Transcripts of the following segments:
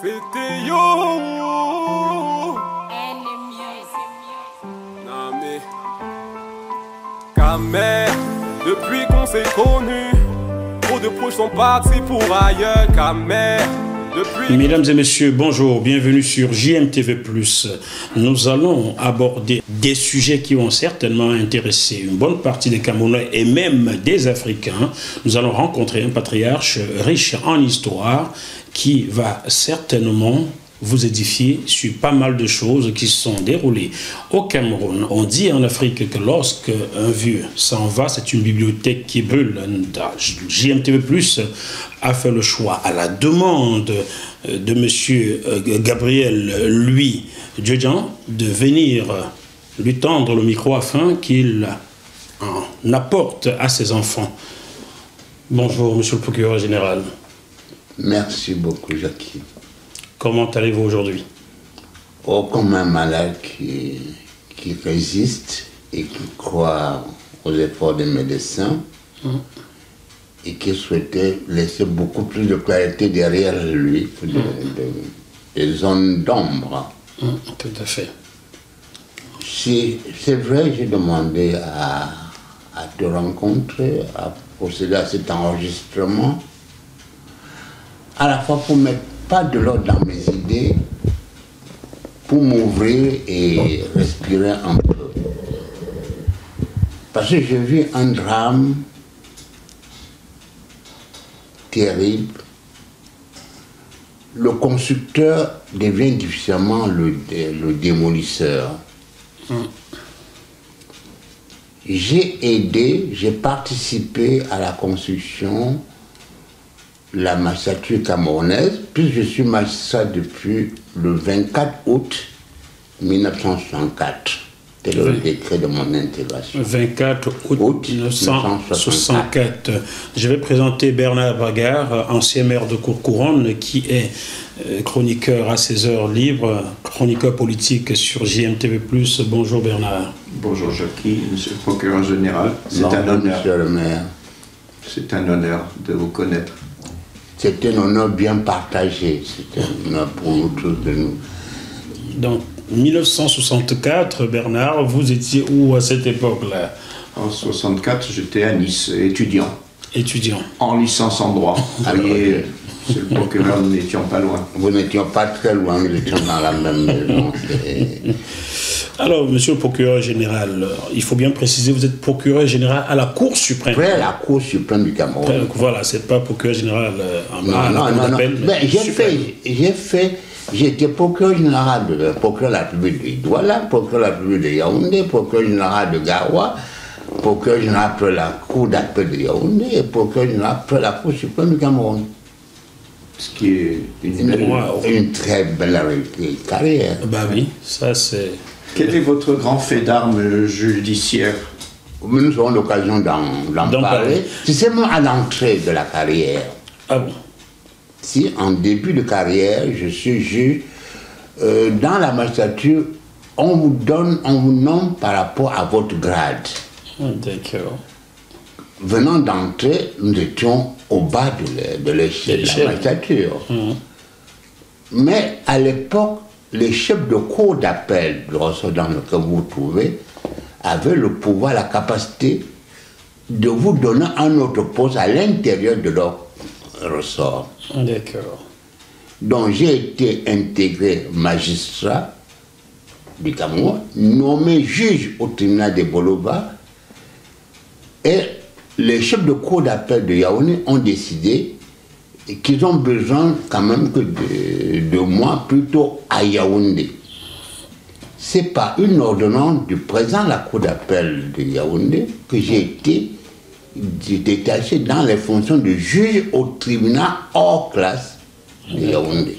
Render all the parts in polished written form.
C'était yo. Nami. Kamé, depuis qu'on s'est connus, trop de proches sont partis pour ailleurs. Kamé. Mesdames et messieurs, bonjour, bienvenue sur JMTV+. Nous allons aborder des sujets qui vont certainement intéresser une bonne partie des Camerounais et même des Africains. Nous allons rencontrer un patriarche riche en histoire qui va certainement vous édifier sur pas mal de choses qui se sont déroulées au Cameroun. On dit en Afrique que lorsque un vieux s'en va, c'est une bibliothèque qui brûle. JMTV+ a fait le choix, à la demande de monsieur Gabriel Louis Djedjan, de venir lui tendre le micro afin qu'il en apporte à ses enfants. Bonjour, monsieur le procureur général. Merci beaucoup, Jackie. Comment allez-vous aujourd'hui? Oh, comme un malade qui résiste et qui croit aux efforts des médecins et qui souhaitait laisser beaucoup plus de clarté derrière lui, des zones d'ombre. Tout à fait. C'est vrai, j'ai demandé à te rencontrer, à procéder à cet enregistrement, à la fois pour mettre pas de l'ordre dans mes idées, pour m'ouvrir et respirer un peu. Parce que j'ai vu un drame terrible. Le constructeur devient difficilement le démolisseur. J'ai aidé, j'ai participé à la construction de la magistrature camerounaise, puis je suis magistrat depuis le 24 août 1964. C'est le décret de mon intégration. 24 août 1964. Je vais présenter Bernard Bagard, ancien maire de Courcouronne, qui est chroniqueur à ses heures libres, chroniqueur politique sur JMTV+. Bonjour Bernard. Bonjour Jackie, monsieur le procureur général. C'est un honneur. Monsieur le maire. C'est un honneur de vous connaître. C'est un honneur bien partagé. C'est un honneur pour nous tous de nous. Donc, 1964, Bernard, vous étiez où à cette époque-là? En 1964, j'étais à Nice, étudiant. Étudiant. En licence en droit. Vous voyez, monsieur le procureur, nous n'étions pas loin. Vous n'étions pas très loin, nous étions dans la même maison. Alors, monsieur le procureur général, il faut bien préciser, vous êtes procureur général à la Cour suprême. Oui, à la Cour suprême du Cameroun. Voilà, c'est pas procureur général en non. J'ai été procureur général de la République de Douala, procureur de la République de Yaoundé, procureur général de Garoua, procureur général pour la Cour d'appel de Yaoundé et procureur général pour la Cour suprême du Cameroun. Ce qui est une très belle carrière. Bah oui, ça c'est... Quel est votre grand fait d'armes judiciaire? Nous aurons l'occasion d'en parler. C'est seulement à l'entrée de la carrière. Ah bon? Si en début de carrière, je suis juge, dans la magistrature, on vous nomme par rapport à votre grade. D'accord. Venant d'entrer, nous étions au bas de l'échelle de la magistrature. Mais à l'époque, les chefs de cour d'appel du ressort dans lequel vous vous trouvez avaient le pouvoir, la capacité de vous donner un autre poste à l'intérieur de leur ressort. D'accord. Donc j'ai été intégré magistrat du Cameroun, nommé juge au tribunal de Boloba, et les chefs de cour d'appel de Yaoundé ont décidé qu'ils ont besoin quand même que de moi plutôt à Yaoundé. C'est par une ordonnance du président de la cour d'appel de Yaoundé que j'ai été détaché dans les fonctions de juge au tribunal hors classe de Yaoundé.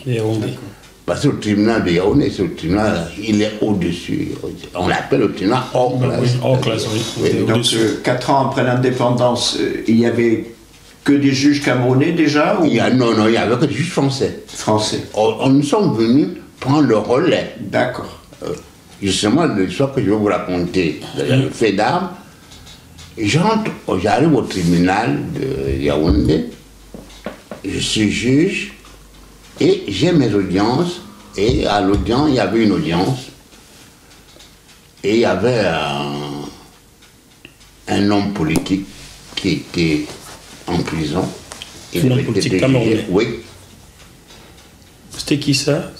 Parce que le tribunal de Yaoundé, c'est le tribunal, il est au-dessus. On l'appelle le tribunal hors classe. Oui, hors classe, oui. Donc, 4 ans après l'indépendance, il y avait que des juges camerounais déjà ou... Non, il y avait que des juges français. Français. Nous sommes venus prendre le relais. D'accord. Justement, l'histoire que je vais vous raconter, le fait d'armes, j'arrive au tribunal de Yaoundé, je suis juge, Et j'ai mes audiences, et à l'audience, il y avait une audience, et il y avait un homme politique qui était en prison. Un homme politique camerounais? Oui. C'était qui ça?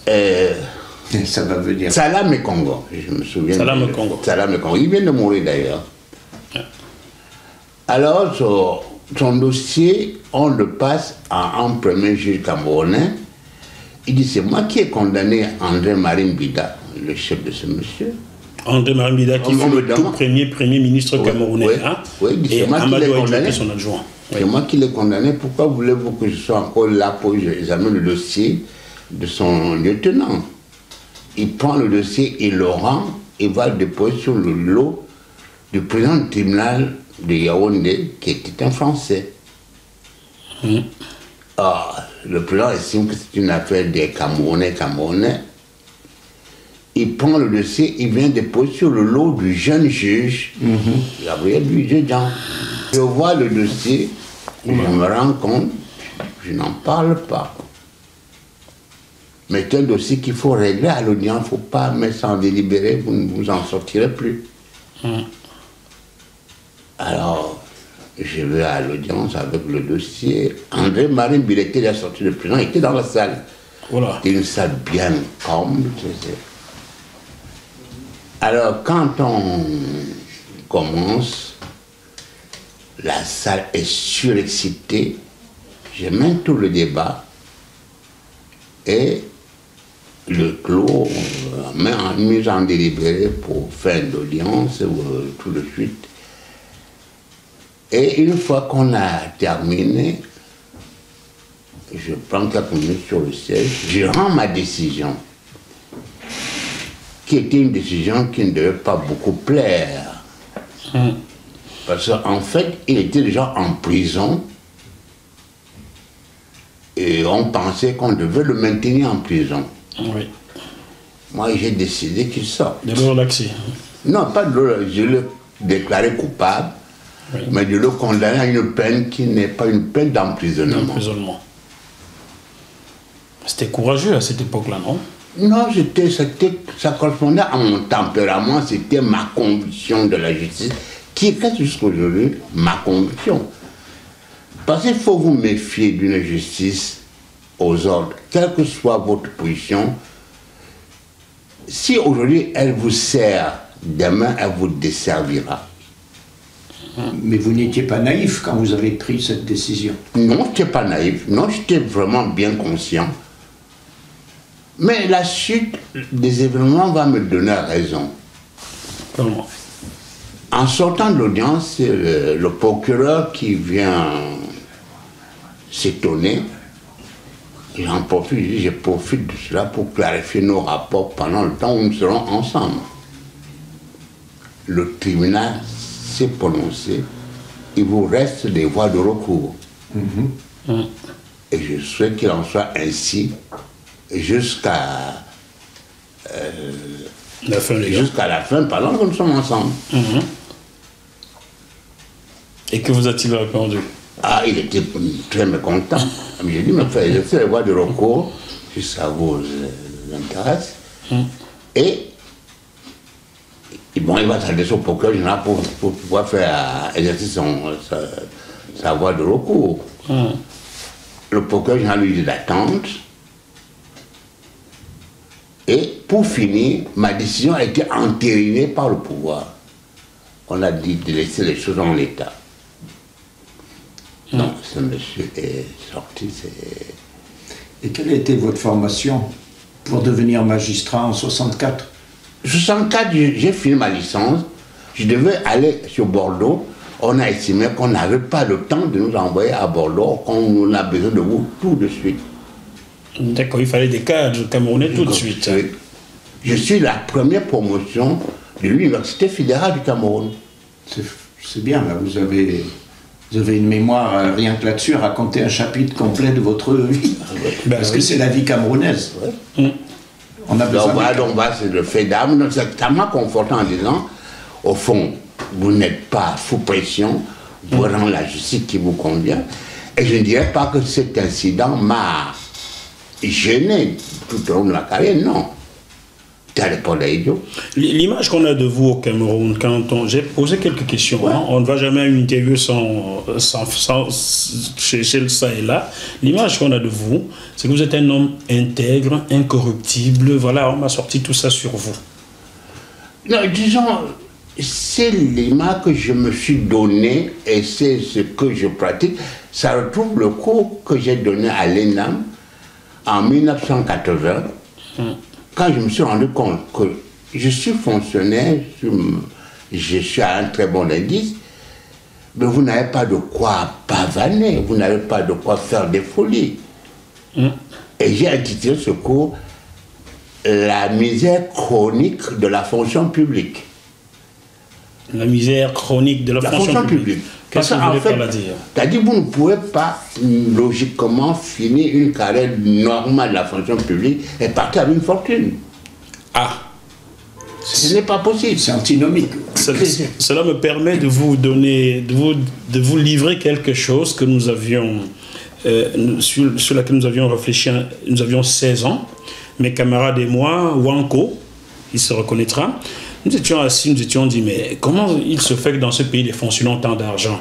Ça va venir. Salam et Congo, je me souviens. Salam et Congo. Salam et Congo. Il vient de mourir d'ailleurs. Ouais. Alors, son dossier, on le passe à un premier juge camerounais. Il dit, c'est moi qui ai condamné André-Marie Mbida, le chef de ce monsieur. André-Marie Mbida, qui fut le tout premier ministre camerounais. Oui, hein? oui, Et Amadou Adjou était son adjoint. C'est moi qui l'ai condamné. Pourquoi voulez-vous que je sois encore là pour examiner le dossier de son lieutenant? Il prend le dossier, il le rend, il va le déposer sur le lot du président du tribunal de Yaoundé, qui était un Français. Le président estime que c'est une affaire des Camerounais. Il prend le dossier, il vient déposer sur le lot du jeune juge, Gabriel Jean. Je vois le dossier, je me rends compte, je n'en parle pas. Mais c'est un dossier qu'il faut régler à l'audience, il ne faut pas mettre ça en délibéré, vous ne vous en sortirez plus. Alors, je vais à l'audience avec le dossier. André-Marie Mbida était déjà sorti de prison, il était dans la salle. Voilà. C'était une salle bien comble. Alors, quand on commence, la salle est surexcitée. Je mène tout le débat et le clos met en mise en délibéré pour fin d'audience tout de suite. Et une fois qu'on a terminé, je prends quelques minutes sur le siège, je rends ma décision, qui était une décision qui ne devait pas beaucoup plaire. Parce qu'en fait, il était déjà en prison et on pensait qu'on devait le maintenir en prison. Oui. Moi, j'ai décidé qu'il sorte. De le relaxer. Non, pas de le... Je l'ai déclaré coupable, oui, mais de le condamner à une peine qui n'est pas une peine d'emprisonnement. C'était courageux à cette époque-là, non? Non, ça correspondait à mon tempérament, c'était ma conviction de la justice, qui reste jusqu'à aujourd'hui ma conviction. Parce qu'il faut vous méfier d'une justice aux ordres, quelle que soit votre position. Si aujourd'hui elle vous sert, demain elle vous desservira. Mais vous n'étiez pas naïf quand vous avez pris cette décision? Non, je n'étais pas naïf, non, j'étais vraiment bien conscient. Mais la suite des événements va me donner raison. Comment? En sortant de l'audience, c'est le procureur qui vient s'étonner. J'en profite, je profite de cela pour clarifier nos rapports pendant le temps où nous serons ensemble. Le tribunal s'est prononcé, il vous reste des voies de recours. Et je souhaite qu'il en soit ainsi jusqu'à la fin, pendant que nous sommes ensemble. Et que vous a-t-il répondu? Ah, il était très mécontent. J'ai dit, mais je fais les voies de recours, si ça vous intéresse. Et bon, il va s'adresser au procureur général pour pouvoir faire exercer sa voie de recours. Le procureur général lui dit d'attendre. Et pour finir, ma décision a été entérinée par le pouvoir. On a dit de laisser les choses en l'état. Donc, ce monsieur est sorti. Et quelle a été votre formation pour devenir magistrat en 64? En 64, j'ai fini ma licence. Je devais aller sur Bordeaux. On a estimé qu'on n'avait pas le temps de nous envoyer à Bordeaux, qu'on a besoin de vous tout de suite. D'accord, il fallait des cadres camerounais tout de suite. Oui. Je suis la première promotion de l'Université fédérale du Cameroun. C'est bien, là, vous avez une mémoire, rien que là-dessus, raconter un chapitre complet de votre vie. Parce que c'est la vie camerounaise. On a besoin donc, c'est le fait d'âme. Donc, c'est tellement confortant en disant, au fond, vous n'êtes pas sous pression, vous rendez la justice qui vous convient. Et je ne dirais pas que cet incident m'a gêné tout au long de ma carrière, non. Tu as répondu à idiot. L'image qu'on a de vous au Cameroun, j'ai posé quelques questions, ouais. Hein, on ne va jamais à une interview chez le ça et là. L'image qu'on a de vous, c'est que vous êtes un homme intègre, incorruptible. Voilà, on m'a sorti tout ça sur vous. Non, disons, c'est l'image que je me suis donné et c'est ce que je pratique. Ça retrouve le cours que j'ai donné à l'ENAM en 1980. Quand je me suis rendu compte que je suis fonctionnaire, je suis à un très bon indice, mais vous n'avez pas de quoi pavaner, vous n'avez pas de quoi faire des folies. Et j'ai intitulé ce cours « La misère chronique de la fonction publique ». La misère chronique de la fonction publique. Qu'est-ce que vous voulez par là dire? C'est-à-dire que vous ne pouvez pas logiquement finir une carrière normale de la fonction publique et partir avec une fortune. Ah, ce n'est pas possible. C'est antinomique. Cela me permet de vous donner, de vous livrer quelque chose que nous avions, sur laquelle nous avions réfléchi. Nous avions 16 ans. Mes camarades et moi, Wanko, il se reconnaîtra. Nous étions assis, nous étions dit, mais comment il se fait que dans ce pays, les fonctionnaires ont tant d'argent?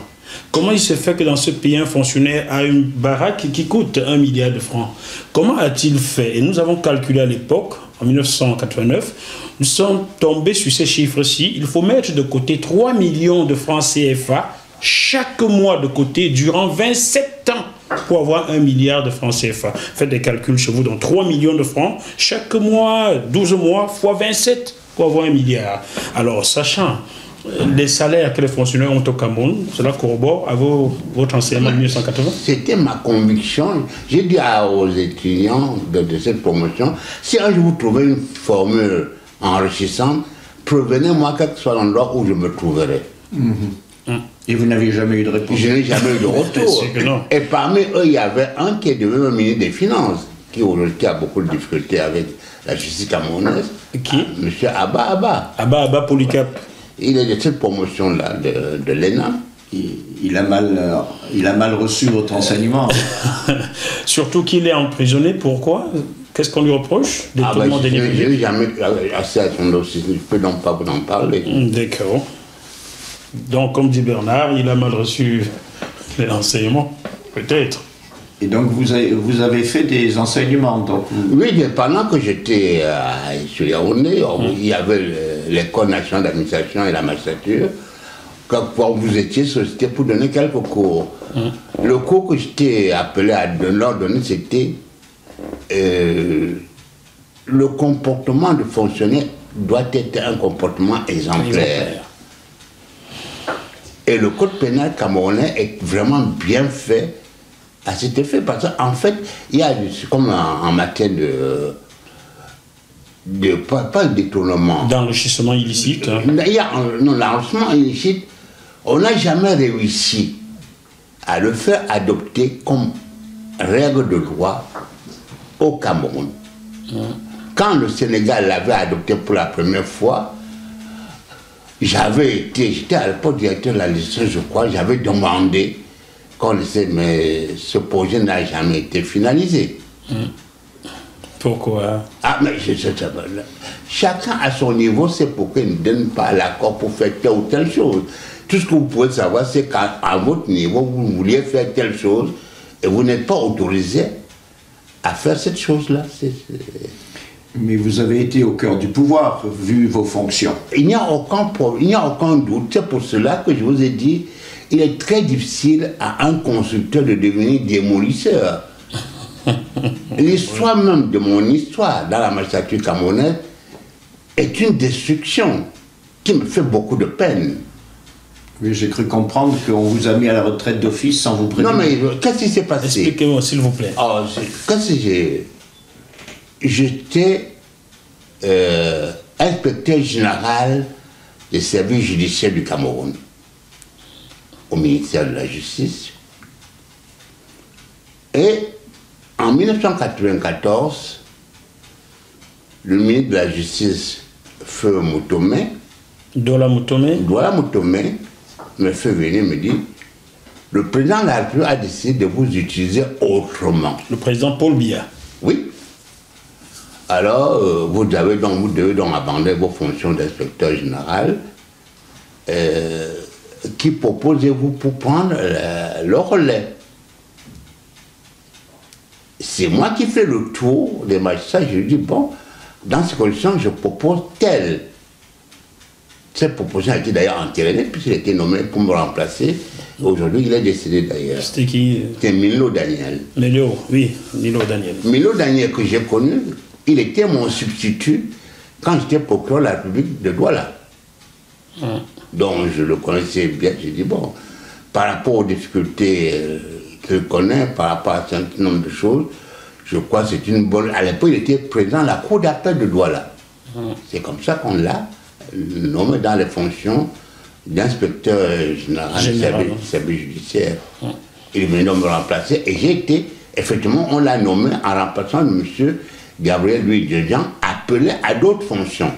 Comment il se fait que dans ce pays, un fonctionnaire a une baraque qui coûte 1 milliard de francs? Comment a-t-il fait? Et nous avons calculé à l'époque, en 1989, nous sommes tombés sur ces chiffres-ci. Il faut mettre de côté 3 millions de francs CFA chaque mois de côté durant 27 ans pour avoir 1 milliard de francs CFA. Faites des calculs chez vous, donc 3 millions de francs chaque mois, 12 mois, fois 27 pour avoir 1 milliard. Alors, sachant les salaires que les fonctionnaires ont au Cameroun, cela corrobore à votre enseignement de 1980? C'était ma conviction. J'ai dit aux étudiants de cette promotion, si un jour vous trouvez une formule enrichissante, prévenez-moi quel que soit l'endroit où je me trouverai. Et vous n'avez jamais eu de réponse? Je n'ai jamais eu de retour. Et parmi eux, il y avait un qui est devenu ministre des Finances, qui aujourd'hui a beaucoup de difficultés avec la justice camerounaise. Qui? Monsieur Abba Abba. Abba Polycap. Il est de cette promotion-là de l'ENAM. Il a mal reçu votre enseignement. Surtout qu'il est emprisonné. Pourquoi? Qu'est-ce qu'on lui reproche? Je n'ai jamais assez à son dossier. Je ne peux donc pas vous en parler. D'accord. Donc, comme dit Bernard, il a mal reçu l'enseignement. Peut-être. Et donc, vous avez fait des enseignements donc Oui, pendant que j'étais sur Yaoundé, il y avait l'École nationale d'administration et la magistrature. Quand vous étiez sollicité pour donner quelques cours. Le cours que j'étais appelé à leur donner, c'était le comportement du fonctionnaire doit être un comportement exemplaire. Et le code pénal camerounais est vraiment bien fait à cet effet, parce qu'en fait, il y a, comme en matière pas de détournement. D'enrichissement illicite. Il y a, non, l'enrichissement illicite, on n'a jamais réussi à le faire adopter comme règle de droit au Cameroun. Quand le Sénégal l'avait adopté pour la première fois, j'étais à l'époque directeur de la législation, je crois, j'avais demandé qu'on essaie, mais ce projet n'a jamais été finalisé. Pourquoi? Ah, mais chacun à son niveau, c'est pourquoi il ne donne pas l'accord pour faire telle ou telle chose. Tout ce que vous pouvez savoir, c'est qu'à votre niveau, vous vouliez faire telle chose et vous n'êtes pas autorisé à faire cette chose-là. Mais vous avez été au cœur du pouvoir, vu vos fonctions. Il n'y a aucun doute. C'est pour cela que je vous ai dit, il est très difficile à un constructeur de devenir démolisseur. L'histoire même de mon histoire dans la magistrature camerounaise est une destruction qui me fait beaucoup de peine. Oui, j'ai cru comprendre qu'on vous a mis à la retraite d'office sans vous prévenir. Non, mais qu'est-ce qui s'est passé? Expliquez-moi, s'il vous plaît. J'étais inspecteur général des services judiciaires du Cameroun au ministère de la Justice. Et en 1994, le ministre de la Justice, Feu Moutomé, Douala Moutomé, me fait venir me dire: le président de la République a décidé de vous utiliser autrement. Le président Paul Biya. Oui. Alors, vous devez donc abandonner vos fonctions d'inspecteur général. Qui proposez-vous pour prendre le relais? C'est moi qui fais le tour des magistrats. Je dis, bon, dans ces conditions, je propose telle. Cette proposition a été d'ailleurs entérinée, puisqu'il a été nommé pour me remplacer. Aujourd'hui, il est décédé d'ailleurs. C'était qui? C'était Milo Daniel. Milo, oui, Milo Daniel. Milo Daniel, que j'ai connu, il était mon substitut quand j'étais procureur de la République de Douala. Donc je le connaissais bien. J'ai dit, bon, par rapport aux difficultés qu'il connaît, par rapport à un certain nombre de choses, je crois que c'est une bonne... À l'époque, il était président de la cour d'appel de Douala. C'est comme ça qu'on l'a nommé dans les fonctions d'inspecteur général du service judiciaire. Il est venu me remplacer et j'ai été, effectivement, on l'a nommé en remplaçant de M. Gabriel Louis Djejan, appelé à d'autres fonctions.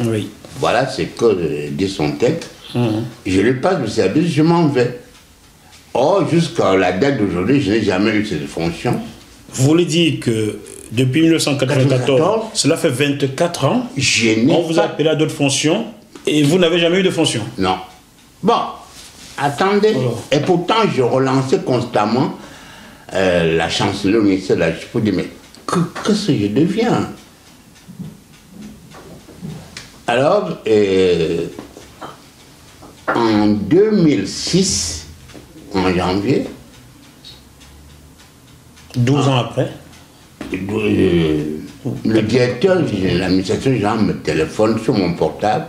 Oui. Voilà ce que dit son texte. Je lui passe le service, je m'en vais. Or, jusqu'à la date d'aujourd'hui, je n'ai jamais eu cette fonction. Vous voulez dire que depuis 1994, cela fait 24 ans, on vous a appelé à d'autres fonctions et vous n'avez jamais eu de fonction? Non. Bon, attendez. Alors. Et pourtant, je relançais constamment la chancellerie au ministère de la Justice pour dire, mais qu'est-ce que je deviens? Alors, en 2006, en janvier... 12 ans après, le directeur de l'administration générale me téléphone sur mon portable.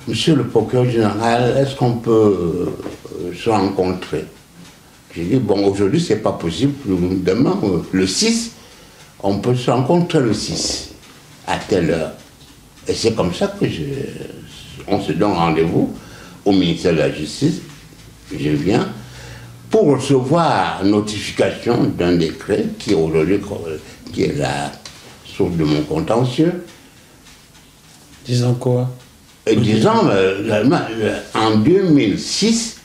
Monsieur le procureur général, est-ce qu'on peut se rencontrer? J'ai dit, bon, aujourd'hui, c'est pas possible. Demain, le 6, on peut se rencontrer le 6, à telle heure. Et c'est comme ça que on se donne rendez-vous au ministère de la Justice. Je viens pour recevoir notification d'un décret qui aujourd'hui qui est la source de mon contentieux. Disant quoi? Et disant, en 2006,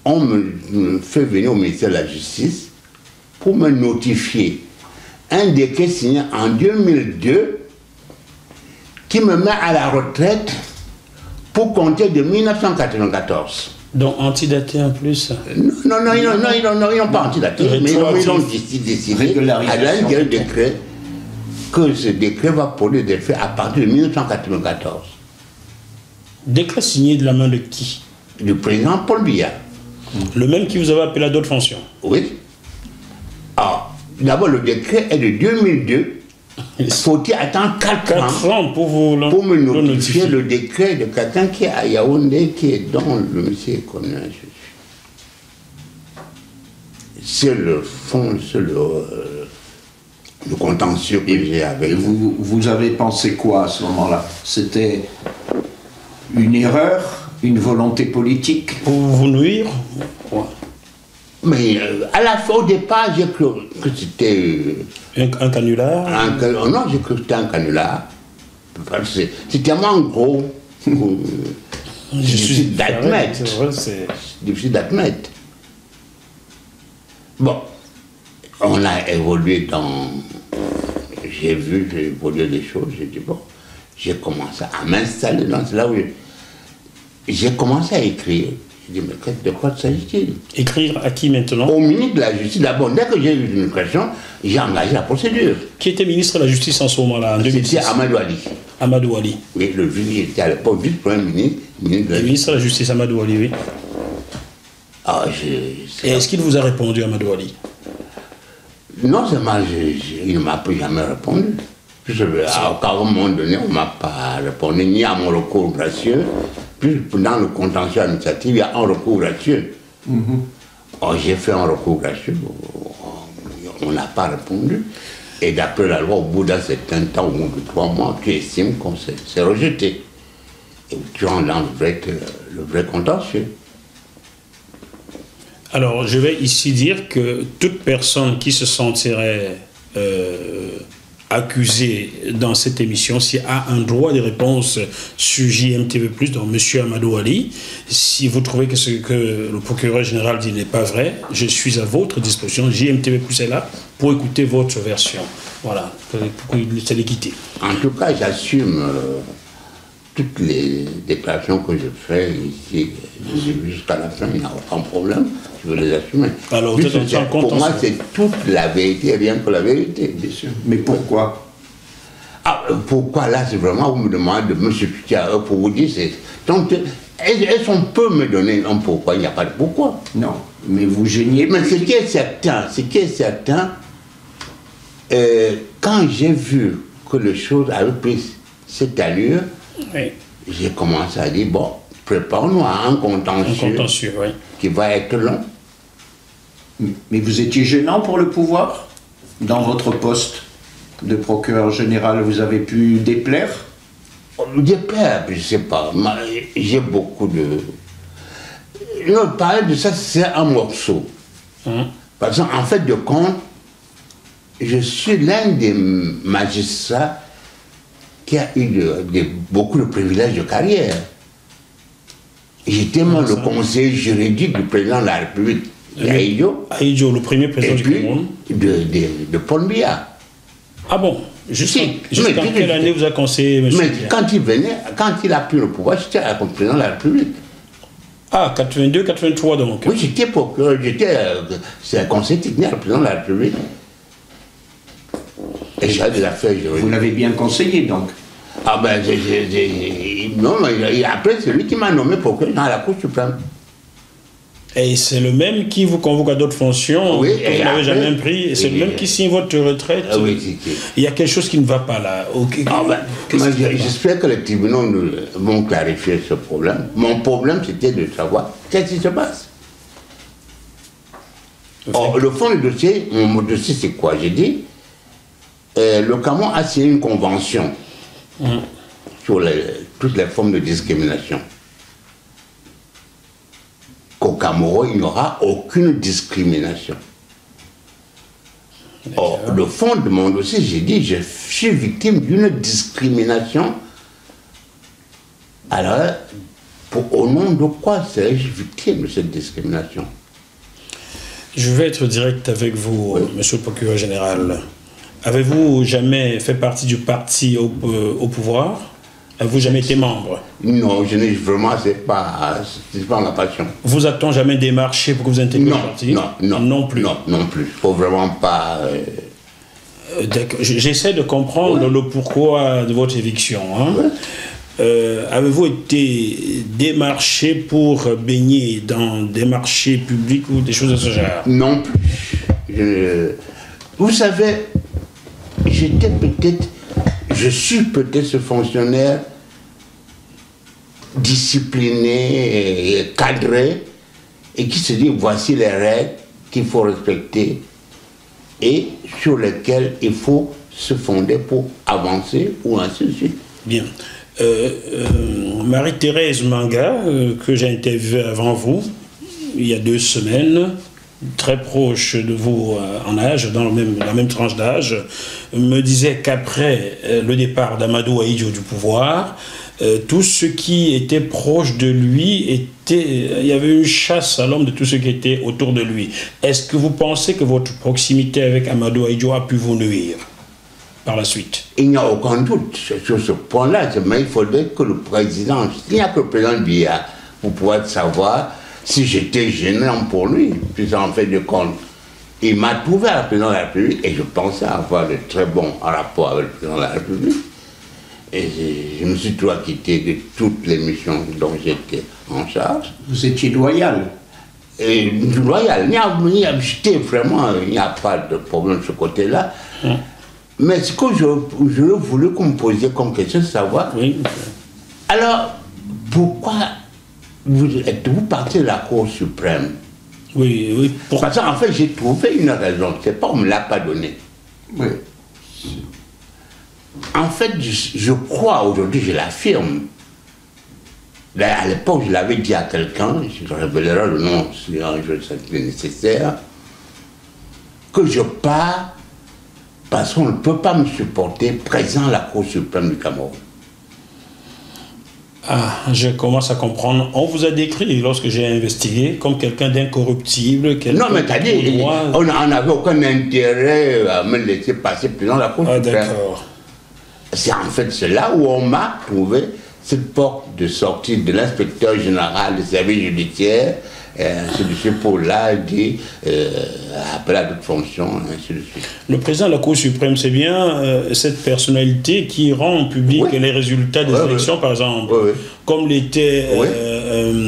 on me fait venir au ministère de la Justice pour me notifier un décret signé en 2002 qui me met à la retraite pour compter de 1994. Donc antidaté en plus? Non, ils n'ont pas antidaté, mais ils ont décidé à l'intérieur du décret que ce décret va produire des faits à partir de 1994. Décret signé de la main de qui? Du président Paul Biya. Le même qui vous avait appelé à d'autres fonctions? Oui. Alors, d'abord, le décret est de 2002. Faut-il attendre 4 ans pour me notifier le décret de quelqu'un qui est à Yaoundé, qui est dans le monsieur connu. C'est le fond, c'est le contentieux que j'ai avec. Et vous avez pensé quoi à ce moment-là? C'était une erreur, une volonté politique? Pour vous nuire? Mais à la fin, au départ, j'ai cru que c'était... un canular? Non, j'ai cru que c'était un canular. C'est tellement gros. Difficile d'admettre. C'est difficile d'admettre. Bon, on a évolué dans... J'ai évolué des choses, j'ai dit, bon, j'ai commencé à m'installer dans... C'est là où j'ai commencé à écrire. Je dis, mais de quoi s'agit-il? Écrire à qui maintenant? Au ministre de la Justice. D'abord, dès que j'ai eu une question, j'ai engagé la procédure. Qui était ministre de la Justice en ce moment-là, en 2006? C'était Amadou Ali. Amadou Ali. Oui, il était à l'époque vice-premier ministre. Ministre de la Justice, Amadou Ali, oui. Ah, et est-ce qu'il vous a répondu, Amadou Ali? Non seulement il ne m'a plus jamais répondu. À un moment donné, on ne m'a pas répondu ni à mon recours gracieux. Puis dans le contentieux administratif, il y a un recours gracieux. J'ai fait un recours gracieux, on n'a pas répondu. Et d'après la loi, au bout d'un certain temps, au bout de 3 mois, tu estimes qu'on s'est rejeté. Et tu rentres dans le vrai contentieux. Alors, je vais ici dire que toute personne qui se sentirait accusé dans cette émission, s'il a un droit de réponse sur JMTV+, donc M. Amadou Ali, si vous trouvez que ce que le procureur général dit n'est pas vrai, je suis à votre disposition. JMTV+ est là pour écouter votre version. Voilà, c'est l'équité. En tout cas, j'assume toutes les déclarations que je fais ici, jusqu'à la fin, il n'y a aucun problème, je veux les assumer. Alors, pour moi, c'est toute la vérité, rien que la vérité. Bien sûr. Mais pourquoi? Pourquoi là, c'est vraiment, vous me demandez de me substituer à eux pour vous dire, donc, est-ce qu'on peut me donner un pourquoi? Il n'y a pas de pourquoi. Non, mais vous gêniez. Mais ce qui est certain, quand j'ai vu que les choses avaient pris cette allure, oui, j'ai commencé à dire, bon, préparons-nous à un contentieux oui, qui va être long. Mais vous étiez gênant pour le pouvoir? Dans votre poste de procureur général, vous avez pu déplaire? Déplaire, je ne sais pas. J'ai beaucoup de... Non, parler de ça, c'est un morceau. Parce qu'en fait de compte, je suis l'un des magistrats qui a eu beaucoup de privilèges de carrière. J'étais même le conseiller juridique du président de la République, Ahidjo. Ahidjo, le premier président du Cameroun. De Paul Biya. Ah bon? Jusqu'en quelle année vous a conseillé, monsieur? Mais quand il a pris le pouvoir, j'étais le président de la République. Ah, 82, 83 donc. Oui, j'étais conseiller technique du président de la République. Et j'ai des affaires juridiques. Vous l'avez bien conseillé donc? Ah ben, non, mais après, c'est lui qui m'a nommé procureur dans la Cour suprême. Et c'est le même qui vous convoque à d'autres fonctions que vous n'avez jamais pris. C'est le même qui signe votre retraite. Oui, il y a quelque chose qui ne va pas là. J'espère que les tribunaux vont clarifier ce problème. Mon problème, c'était de savoir qu'est-ce qui se passe. Or, le fond du dossier, mon dossier, c'est quoi? J'ai dit, le Cameroun a signé une convention sur toutes les formes de discrimination. Qu'au Cameroun, il n'y aura aucune discrimination. Or, le fond de mon dossier, j'ai dit, je suis victime d'une discrimination. Alors, au nom de quoi serais-je victime de cette discrimination? Je vais être direct avec vous, monsieur le procureur général. Avez-vous jamais fait partie du parti au pouvoir? Avez-vous jamais été membre? Non, je n'ai vraiment, c'est pas ma passion. Vous a-t-on jamais démarché pour que vous intégriez le parti? Non plus. Non plus. Il ne faut vraiment pas... J'essaie de comprendre le pourquoi de votre éviction. Avez-vous été démarché pour baigner dans des marchés publics ou des choses de ce genre? Non plus. Vous savez, je suis peut-être ce fonctionnaire discipliné et cadré et qui se dit voici les règles qu'il faut respecter et sur lesquelles il faut se fonder pour avancer ou ainsi de suite. Bien. Marie-Thérèse Manga, que j'ai interviewée avant vous, il y a 2 semaines, très proche de vous en âge, dans la même tranche d'âge, me disait qu'après le départ d'Amadou Ahidjo du pouvoir, tout ce qui était proche de lui, il y avait une chasse à l'homme de tout ce qui était autour de lui. Est-ce que vous pensez que votre proximité avec Amadou Ahidjo a pu vous nuire par la suite? Il n'y a aucun doute sur ce point-là, mais il faudrait que le président, il n'y a que le président Biya pour pouvoir savoir si j'étais gênant pour lui, puis en fait de compte. Il m'a trouvé à la présidence de la République et je pensais avoir de très bons rapports avec le président de la République. Et je me suis toujours acquitté de toutes les missions dont j'étais en charge. Vous étiez loyal? Et loyal. J'étais vraiment, il n'y a pas de problème de ce côté-là. Mais ce que j'aurais voulu qu'on me posiez comme question, c'est savoir, alors, pourquoi êtes-vous parti de la Cour suprême? Oui. Parce qu'en fait, j'ai trouvé une raison. C'est pas, on ne me l'a pas donnée. Oui. En fait, je crois aujourd'hui, je l'affirme. À l'époque, je l'avais dit à quelqu'un, je révélerai le nom si un jour c'est nécessaire, que je pars parce qu'on ne peut pas me supporter présent à la Cour suprême du Cameroun. Ah, je commence à comprendre. On vous a décrit, lorsque j'ai investigué, comme quelqu'un d'incorruptible. Non, mais t'as dit, on n'avait aucun intérêt à me laisser passer président de la Cour suprême. D'accord. C'est en fait là où on m'a trouvé cette porte de sortie de l'inspecteur général des services judiciaires, ainsi de suite, pour là, dit, appel à d'autres fonctions, ainsi de suite. Le président de la Cour suprême, c'est bien cette personnalité qui rend public les résultats des élections, par exemple, comme l'était,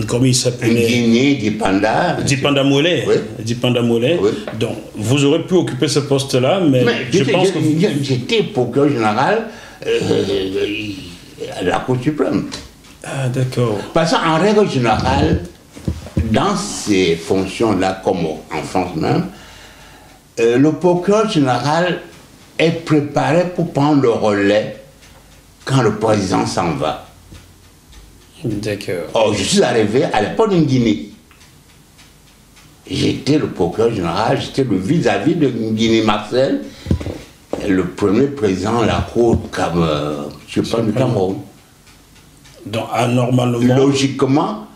comment il s'appelait, Guinée, Dipanda Mollet. Dipanda Mollet. Donc, vous aurez pu occuper ce poste-là, mais je pense que... J'étais procureur général à la Cour suprême. Ah, d'accord. Parce qu'en règle générale, dans ces fonctions-là, comme en France même, le procureur général est préparé pour prendre le relais quand le président s'en va. D'accord. Or, je suis arrivé à l'époque de Guinée. J'étais le procureur général, j'étais le vis-à-vis de Guinée-Marcel, le premier président de la Cour du Cameroun. Donc, anormalement... Logiquement,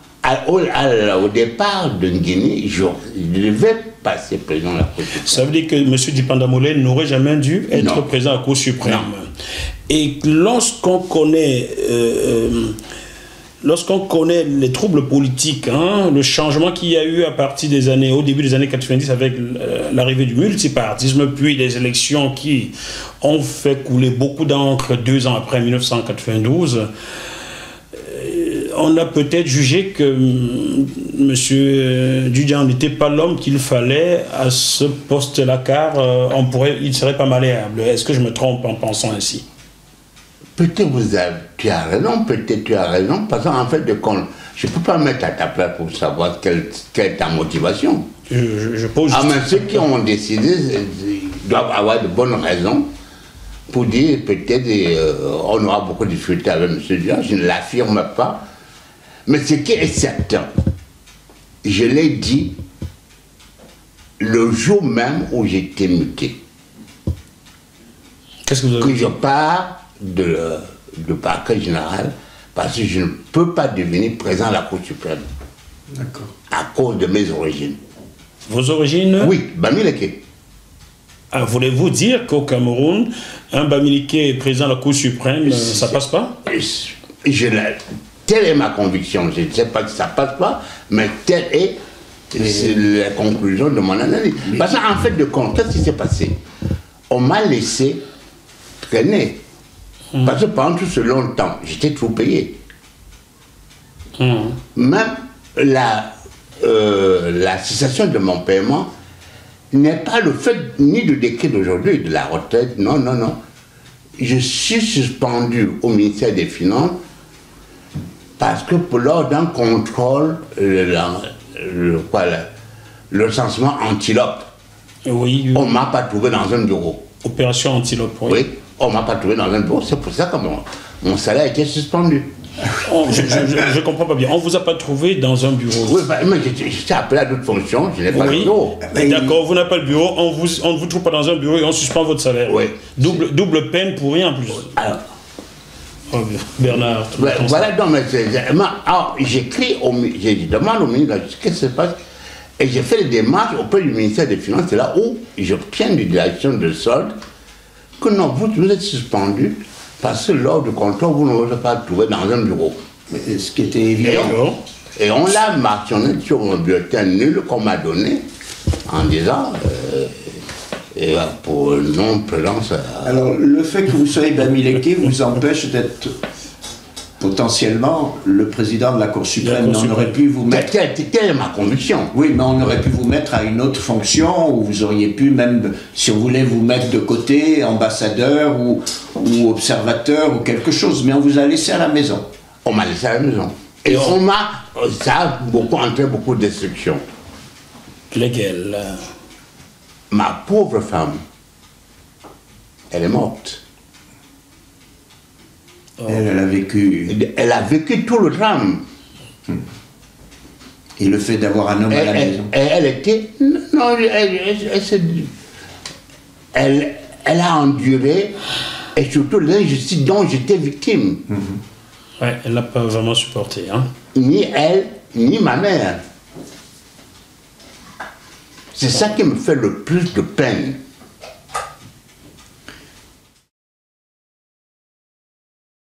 au départ de Guinée, je devais passer président de la Cour suprême. Ça veut dire que M. Dipanda Mollet n'aurait jamais dû être président de la Cour suprême. Non. Et lorsqu'on connaît... Lorsqu'on connaît les troubles politiques, le changement qu'il y a eu à partir des années, au début des années 90 avec l'arrivée du multipartisme, puis les élections qui ont fait couler beaucoup d'encre 2 ans après 1992, on a peut-être jugé que M. Dudjan n'était pas l'homme qu'il fallait à ce poste-là, car il ne serait pas malléable. Est-ce que je me trompe en pensant ainsi? Peut-être tu as raison, peut-être tu as raison, parce qu'en fait, je ne peux pas mettre à ta place pour savoir quelle est ta motivation. Je pose juste... mais ceux qui ont décidé doivent avoir de bonnes raisons pour dire peut-être on aura beaucoup de difficultés avec M. Dudjan, je ne l'affirme pas. Mais ce qui est certain, je l'ai dit le jour même où j'étais muté. Qu'est-ce que vous avez dit? Que je pars de parquet général parce que je ne peux pas devenir président de la Cour suprême. D'accord. À cause de mes origines. Vos origines? Oui, Bamileke. Ah, voulez-vous dire qu'au Cameroun, un Bamileke président de la Cour suprême, ça passe pas? Telle est ma conviction. Je ne sais pas si ça passe pas, mais telle est la conclusion de mon analyse. Parce qu'en fait de compte, qu'est-ce qui s'est passé? On m'a laissé traîner. Parce que pendant tout ce long temps, j'étais trop payé. Même la cessation de mon paiement n'est pas le fait ni du décret d'aujourd'hui, de la retraite, non, non, non. Je suis suspendu au ministère des Finances parce que lors d'un contrôle, le recensement Antilope, oui. On ne m'a pas trouvé dans un bureau. Opération Antilope, oui. Oui, on ne m'a pas trouvé dans un bureau. C'est pour ça que mon salaire a été suspendu. Je ne comprends pas bien. On ne vous a pas trouvé dans un bureau? Oui, mais j'étais appelé à d'autres fonctions, je n'ai pas le bureau. D'accord, vous n'avez pas le bureau, on ne vous trouve pas dans un bureau et on suspend votre salaire. Oui. Double peine pour rien en plus. Alors, Bernard. Voilà, donc, j'écris, je demande au ministre de la Justice qu'est-ce qui se passe. Et j'ai fait des démarches auprès du ministère des Finances, c'est là où j'obtiens une direction de solde que non, vous êtes suspendu parce que lors du contrôle, vous ne vous êtes pas trouvé dans un bureau. Mais ce qui était évident. Et on l'a mentionné sur un bulletin nul qu'on m'a donné en disant pour non-présence. Alors, le fait que vous soyez Bamileke vous empêche d'être potentiellement le président de la Cour suprême. On aurait pu vous mettre... C'était ma conviction. Oui, mais on aurait pu vous mettre à une autre fonction où vous auriez pu même, si on voulait vous mettre de côté, ambassadeur ou observateur ou quelque chose. Mais on vous a laissé à la maison. On m'a laissé à la maison. Et ça a entraîné beaucoup de destruction. Lesquelles? Ma pauvre femme, elle est morte. Elle a vécu... Elle a vécu tout le drame. Et le fait d'avoir un homme à la maison. Elle était... Non, elle a enduré, et surtout l'injustice dont j'étais victime. Ouais, elle n'a pas vraiment supporté. Hein. Ni elle, ni ma mère. C'est ça qui me fait le plus de peine.